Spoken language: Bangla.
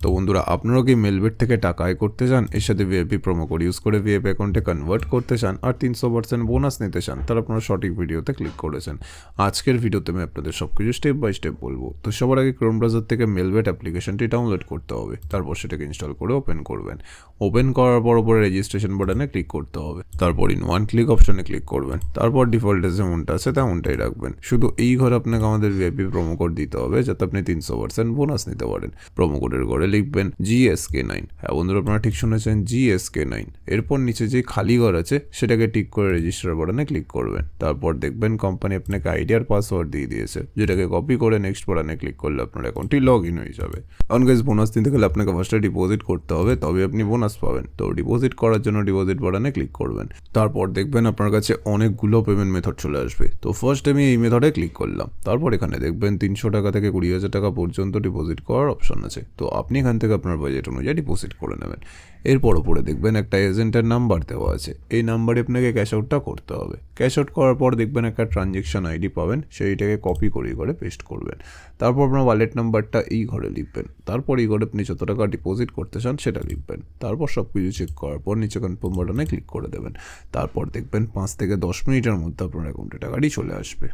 তো বন্ধুরা, আপনারাও কি মেলবেট থেকে টাকা আয় করতে চান, এর সাথে ভিআইপি প্রোমো কোড ইউজ করে ভিআইপি অ্যাকাউন্টে কনভার্ট করতে চান আর 300% বোনাস নিতে চান, তাহলে আপনারা সঠিক ভিডিওতে ক্লিক করেছেন। আজকের ভিডিওতে আমি আপনাদের সব কিছু স্টেপ বাই স্টেপ বলবো। তো সবার আগে ক্রোম ব্রাউজার থেকে মেলবেট অ্যাপ্লিকেশনটি ডাউনলোড করতে হবে, তারপর সেটাকে ইনস্টল করে ওপেন করবেন। ওপেন করার পর ওপরে রেজিস্ট্রেশন বাটনে ক্লিক করতে হবে, তারপর ইন ওয়ান ক্লিক অপশনে ক্লিক করবেন, তারপর ডিফল্টে যেমনটা আছে তেমনটাই রাখবেন। শুধু এই ঘরে আপনাকে আমাদের ভিআইপি প্রোমো কোড দিতে হবে, যাতে আপনি 300% বোনাস নিতে পারেন। প্রোমো কোডের ঘরে লিখবেন GSK9। হ্যাঁ বন্ধুরা, আপনারা ঠিক শুনেছেন, GSK9। এরপর নিচে যে খালি ঘর আছে সেটাকে টিক করে রেজিস্টার বাটনে ক্লিক করবেন। তারপর দেখবেন কোম্পানি আপনাকে আইডি আর পাসওয়ার্ড দিয়ে দিয়েছে, যেটাকে কপি করে নেক্সট বাটনে ক্লিক করলে আপনার অ্যাকাউন্টটি লগ ইন হয়ে যাবে। কারণ গাইস, বোনাস নিতে গেলে আপনাকে ফার্স্টে ডিপোজিট করতে হবে, তবে আপনি বোনাস পাবেন। তো ডিপোজিট করার জন্য ডিপোজিট বাটনে ক্লিক করবেন। তারপর দেখবেন আপনার কাছে অনেকগুলো পেমেন্ট মেথড চলে আসবে। তো ফার্স্ট আমি এই মেথডে ক্লিক করলাম। তারপর এখানে দেখবেন 300 টাকা থেকে 20,000 টাকা পর্যন্ত ডিপোজিট করার অপশন আছে। তো আপনি এখান থেকে আপনার বাজেট অনুযায়ী ডিপোজিট করে নেবেন। এরপর ওপরে দেখবেন একটা এজেন্টের নাম্বার দেওয়া আছে, এই নাম্বারে আপনাকে ক্যাশ আউটটা করতে হবে। ক্যাশ আউট করার পর দেখবেন একটা ট্রানজ্যাকশন আইডি পাবেন, সেইটাকে কপি করে পেস্ট করবেন। তারপর আপনার ওয়ালেট নাম্বারটা এই ঘরে লিখবেন। তারপর এই ঘরে আপনি যত টাকা ডিপোজিট করতে চান সেটা লিখবেন। তারপর সব কিছু চেক করার পর নিচে কনফার্ম বাটনে ক্লিক করে দেবেন। তারপর দেখবেন 5 থেকে 10 মিনিটের মধ্যে আপনার অ্যাকাউন্টে টাকাটি চলে আসবে।